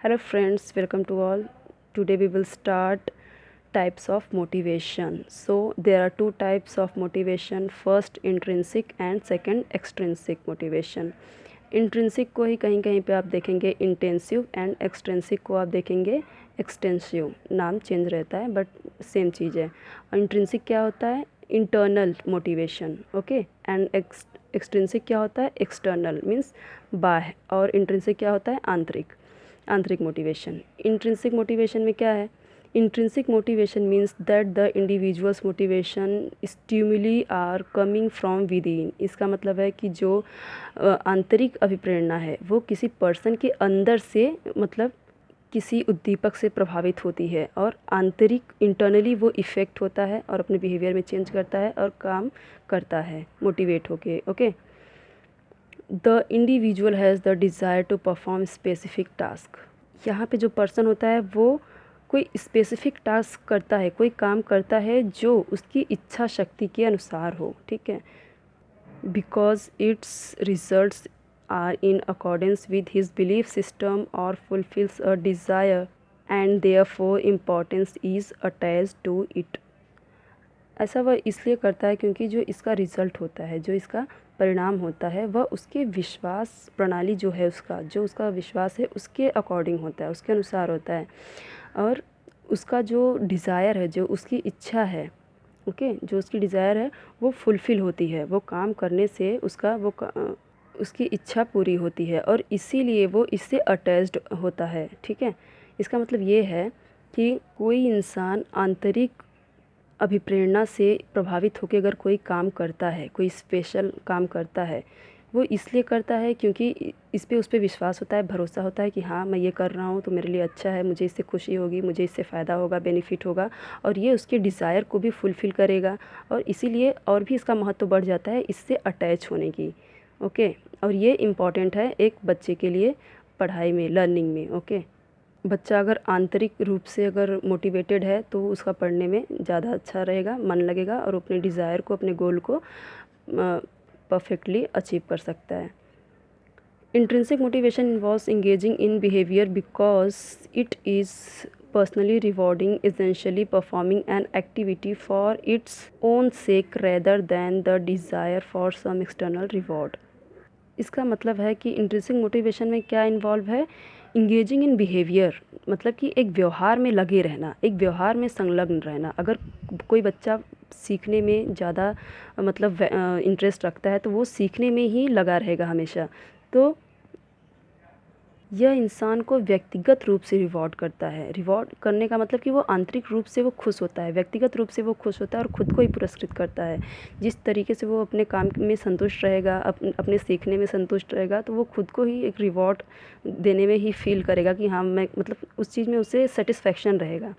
Hello friends, welcome to all. Today we will start types of motivation. So there are two types of motivation, first intrinsic and second extrinsic motivation. Intrinsic को ही कहीं कहीं पे आप देखेंगे intensive and extrinsic को आप देखेंगे extensive, नाम चेंज रहता है बट सेम चीज़ है। इंट्रिंसिक क्या होता है? Internal motivation, okay, and extrinsic क्या होता है? एक्सटर्नल मीन्स बाह्य, और इंट्रिंसिक क्या होता है? आंतरिक, आंतरिक मोटिवेशन। इंट्रिंसिक मोटिवेशन में क्या है? Intrinsic motivation means that the individuals motivation stimuli are coming from within. इसका मतलब है कि जो आंतरिक अभिप्रेरणा है वो किसी पर्सन के अंदर से, मतलब किसी उद्दीपक से प्रभावित होती है और आंतरिक इंटरनली वो इफ़ेक्ट होता है और अपने बिहेवियर में चेंज करता है और काम करता है मोटिवेट होके, okay. The individual has the desire to perform specific task. यहाँ पे जो पर्सन होता है वो कोई स्पेसिफिक टास्क करता है, कोई काम करता है जो उसकी इच्छा शक्ति के अनुसार हो, ठीक है, because it's results are in accordance with his belief system और fulfils a desire and therefore importance is attached to it. ऐसा वह इसलिए करता है क्योंकि जो इसका रिज़ल्ट होता है, जो इसका परिणाम होता है, वह उसके विश्वास प्रणाली जो है, उसका जो उसका विश्वास है उसके अकॉर्डिंग होता है, उसके अनुसार होता है। और उसका जो डिज़ायर है, जो उसकी इच्छा है, ओके, जो उसकी डिज़ायर है वो फुलफ़िल होती है, वो काम करने से उसका उसकी इच्छा पूरी होती है और इसीलिए वो इससे अटैच्ड होता है, ठीक है। इसका मतलब ये है कि कोई इंसान आंतरिक अभिप्रेरणा से प्रभावित होकर अगर कोई काम करता है, कोई स्पेशल काम करता है, वो इसलिए करता है क्योंकि इस पे उस पे विश्वास होता है, भरोसा होता है कि हाँ मैं ये कर रहा हूँ तो मेरे लिए अच्छा है, मुझे इससे खुशी होगी, मुझे इससे फ़ायदा होगा, बेनिफिट होगा, और ये उसके डिज़ायर को भी फुलफ़िल करेगा और इसीलिए और भी इसका महत्व बढ़ जाता है इससे अटैच होने की, ओके। और ये इम्पॉर्टेंट है एक बच्चे के लिए पढ़ाई में, लर्निंग में, ओके। बच्चा अगर आंतरिक रूप से अगर मोटिवेटेड है तो उसका पढ़ने में ज़्यादा अच्छा रहेगा, मन लगेगा और अपने डिज़ायर को, अपने गोल को परफेक्टली अचीव कर सकता है। Intrinsic motivation involves engaging in behavior because it is personally rewarding, essentially performing an activity for its own sake rather than the desire for some external reward। इसका मतलब है कि इंट्रिंसिक मोटिवेशन में क्या involve है? इंगेजिंग इन बिहेवियर, मतलब कि एक व्यवहार में लगे रहना, एक व्यवहार में संलग्न रहना। अगर कोई बच्चा सीखने में ज़्यादा मतलब इंटरेस्ट रखता है तो वो सीखने में ही लगा रहेगा हमेशा, तो यह इंसान को व्यक्तिगत रूप से रिवॉर्ड करता है। रिवॉर्ड करने का मतलब कि वो आंतरिक रूप से वो खुश होता है, व्यक्तिगत रूप से वो खुश होता है और ख़ुद को ही पुरस्कृत करता है। जिस तरीके से वो अपने काम में संतुष्ट रहेगा, अपने सीखने में संतुष्ट रहेगा, तो वो खुद को ही एक रिवॉर्ड देने में ही फील करेगा कि हाँ मैं, मतलब उस चीज़ में उसे सेटिस्फेक्शन रहेगा।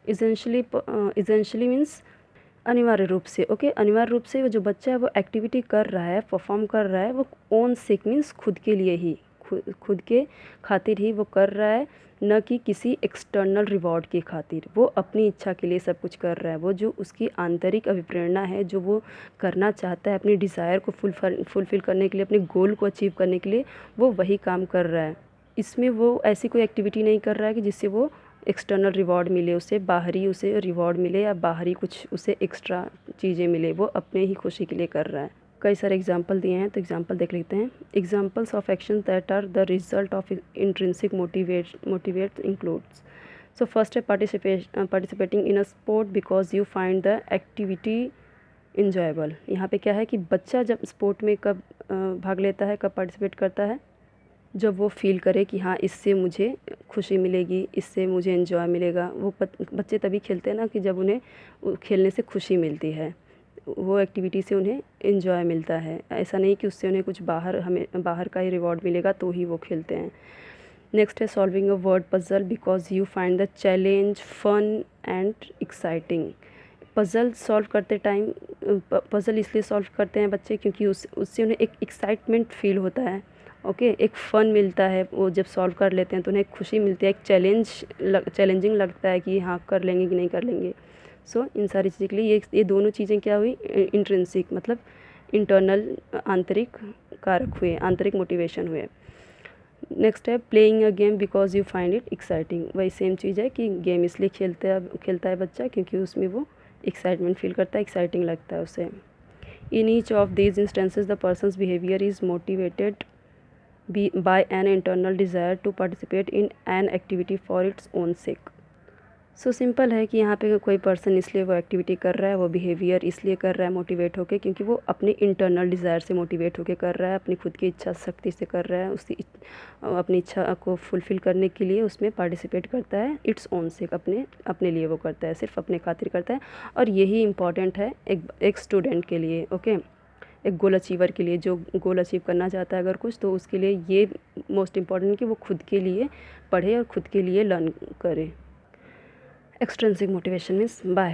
इसेंशली मीन्स अनिवार्य रूप से, ओके, अनिवार्य रूप से वो जो बच्चा है वो एक्टिविटी कर रहा है, परफॉर्म कर रहा है, वो ओन सेक मीन्स खुद के लिए ही, खुद के खातिर ही वो कर रहा है, न कि किसी एक्सटर्नल रिवॉर्ड की खातिर। वो अपनी इच्छा के लिए सब कुछ कर रहा है, वो जो उसकी आंतरिक अभिप्रेरणा है, जो वो करना चाहता है अपनी डिज़ायर को फुलफ़िल करने के लिए, अपने गोल को अचीव करने के लिए, वो वही काम कर रहा है। इसमें वो ऐसी कोई एक्टिविटी नहीं कर रहा है कि जिससे वो एक्सटर्नल रिवॉर्ड मिले, उसे बाहरी उसे रिवॉर्ड मिले या बाहरी कुछ उसे एक्स्ट्रा चीज़ें मिले, वो अपने ही खुशी के लिए कर रहा है। कई सारे एग्जाम्पल दिए हैं तो एग्जाम्पल देख लेते हैं। Examples of action that are the result of intrinsic motivate includes. So first है participating in a sport because you find the activity enjoyable. यहाँ पे क्या है कि बच्चा जब स्पोर्ट में कब भाग लेता है, कब पार्टिसिपेट करता है? जब वो फील करे कि हाँ इससे मुझे खुशी मिलेगी, इससे मुझे एंजॉय मिलेगा। वो बच्चे तभी खेलते हैं ना कि जब उन्हें खेलने से खुशी मिलती है, वो एक्टिविटी से उन्हें एंजॉय मिलता है। ऐसा नहीं कि उससे उन्हें कुछ बाहर का ही रिवॉर्ड मिलेगा तो ही वो खेलते हैं। नेक्स्ट है solving a word puzzle because you find the challenge fun and exciting. Puzzle solve करते टाइम, पज़ल इसलिए सॉल्व करते हैं बच्चे क्योंकि उससे उन्हें एक एक्साइटमेंट फील होता है, ओके, एक फ़न मिलता है। वो जब सॉल्व कर लेते हैं तो उन्हें खुशी मिलती है, एक चैलेंजिंग लगता है कि हाँ कर लेंगे कि नहीं कर लेंगे। सो इन सारी चीज़ों के लिए ये दोनों चीज़ें क्या हुई? इंट्रिंसिक मतलब इंटरनल, आंतरिक कारक हुए, आंतरिक मोटिवेशन हुए। नेक्स्ट है playing a game because you find it exciting. वही सेम चीज़ है कि गेम इसलिए खेलता है बच्चा क्योंकि उसमें वो एक्साइटमेंट फील करता है, एक्साइटिंग लगता है उसे। In each of these instances the persons behaviour is motivated by an internal desire to participate in an activity for its own sake। So simple है कि यहाँ पे कोई पर्सन इसलिए वो एक्टिविटी कर रहा है, वो बिहेवियर इसलिए कर रहा है मोटिवेट होके क्योंकि वो अपने इंटरनल डिज़ायर से मोटिवेट होके कर रहा है, अपनी खुद की इच्छा शक्ति से कर रहा है, अपनी इच्छा को फुलफ़िल करने के लिए उसमें पार्टिसिपेट करता है इट्स ओन से, अपने लिए वो करता है, सिर्फ अपने खातिर करता है। और यही इम्पॉर्टेंट है एक स्टूडेंट के लिए, ओके, एक गोल अचीवर के लिए, जो गोल अचीव करना चाहता है अगर कुछ, तो उसके लिए ये मोस्ट इम्पॉर्टेंट है कि वो खुद के लिए पढ़े और खुद के लिए लर्न करे। Extrinsic motivation means by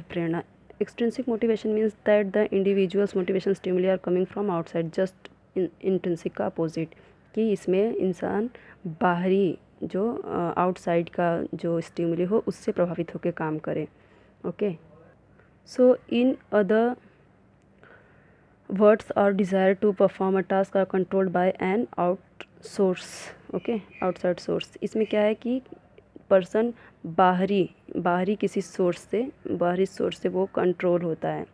prerna. Extrinsic motivation means that the individual's motivation stimuli are coming from outside, just intrinsic का opposite, कि इसमें इंसान बाहरी जो आउटसाइड का जो स्टिमुली हो उससे प्रभावित होकर काम करे। Okay, so in other words or desire to perform a task are controlled by an out source। Okay, outside source. इसमें क्या है कि पर्सन बाहरी किसी बाहरी सोर्स से वो कंट्रोल होता है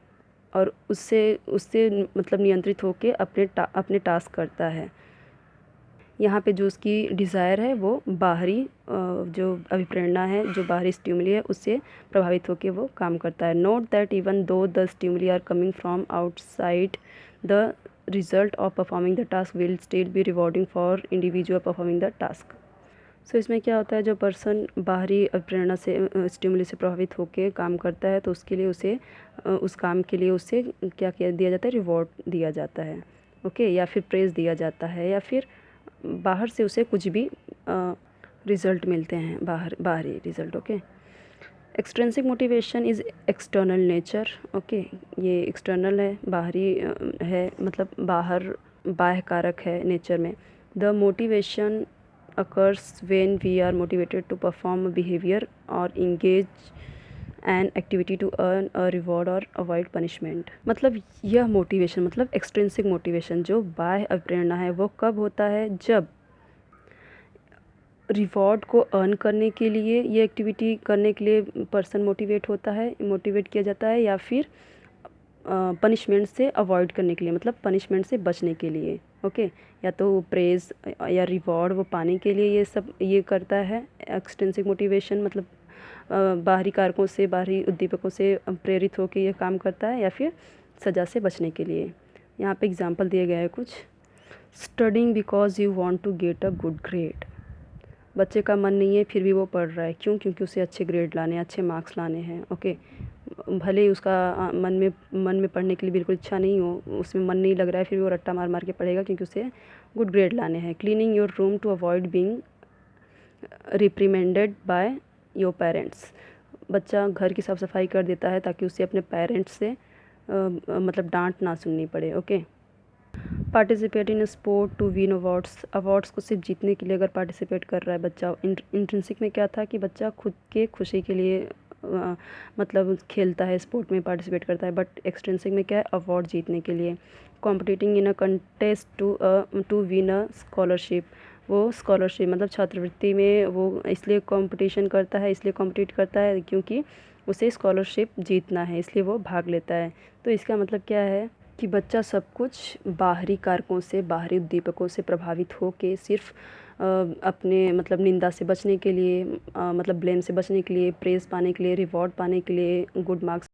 और उससे उससे मतलब नियंत्रित होके अपने टास्क करता है। यहाँ पे जो उसकी डिज़ायर है वो बाहरी जो अभिप्रेरणा है, जो बाहरी स्टिमुली है, उससे प्रभावित होकर वो काम करता है। Note that even though the stimuli are coming from outside, the result of performing the task will still be rewarding for individual performing the task. So इसमें क्या होता है, जो पर्सन बाहरी प्रेरणा से स्टिमुली से प्रभावित होकर काम करता है तो उसके लिए उसे उस काम के लिए उसे क्या दिया जाता है, रिवॉर्ड दिया जाता है। ओके, या फिर प्रेज़ दिया जाता है, या फिर बाहर से उसे कुछ भी रिज़ल्ट मिलते हैं, बाहरी result. Okay, extrinsic motivation is external nature. Okay, ये एक्सटर्नल है, बाहरी है, मतलब बाह्य कारक है नेचर में। The motivation occurs when we are motivated to perform a behavior or engage an activity to earn a reward or avoid punishment। मतलब यह मोटिवेशन, मतलब एक्सट्रिंसिक मोटिवेशन जो बाह्य अभिप्रेरणा है, वो कब होता है, जब रिवॉर्ड को अर्न करने के लिए, ये एक्टिविटी करने के लिए पर्सन मोटिवेट किया जाता है, या फिर पनिशमेंट से अवॉइड करने के लिए, मतलब पनिशमेंट से बचने के लिए। ओके, या तो प्रेज़ या रिवॉर्ड वो पाने के लिए ये करता है एक्सट्रिंसिक मोटिवेशन, मतलब बाहरी कारकों से, बाहरी उद्दीपकों से प्रेरित होकर ये काम करता है, या फिर सज़ा से बचने के लिए। यहाँ पे एग्जांपल दिए गए हैं कुछ। Studying because you want to get a good grade. बच्चे का मन नहीं है फिर भी वो पढ़ रहा है, क्यों? क्योंकि उसे अच्छे ग्रेड लाने, अच्छे मार्क्स लाने हैं। ओके, भले ही उसका मन में पढ़ने के लिए बिल्कुल इच्छा नहीं हो, उसमें मन नहीं लग रहा है, फिर भी वो रट्टा मार मार के पढ़ेगा क्योंकि उसे गुड ग्रेड लाने हैं। Cleaning your room to avoid being reprimanded by your parents. बच्चा घर की साफ़ सफाई कर देता है ताकि उसे अपने पेरेंट्स से मतलब डांट ना सुननी पड़े। Okay, participate in sport to win awards को सिर्फ जीतने के लिए अगर पार्टिसिपेट कर रहा है बच्चा। इंट्रिंसिक में क्या था कि बच्चा खुद के खुशी के लिए मतलब खेलता है, स्पोर्ट में पार्टिसिपेट करता है, बट एक्सट्रिंसिक में क्या है, अवार्ड जीतने के लिए। Competing in a contest to win a scholarship. वो स्कॉलरशिप मतलब छात्रवृत्ति में वो इसलिए कंपटीशन करता है, इसलिए कॉम्पिटिट करता है क्योंकि उसे स्कॉलरशिप जीतना है, इसलिए वो भाग लेता है। तो इसका मतलब क्या है कि बच्चा सब कुछ बाहरी कारकों से, बाहरी उद्दीपकों से प्रभावित हो के सिर्फ अपने मतलब निंदा से बचने के लिए, मतलब ब्लेम से बचने के लिए, प्रेज़ पाने के लिए, रिवॉर्ड पाने के लिए, गुड मार्क्स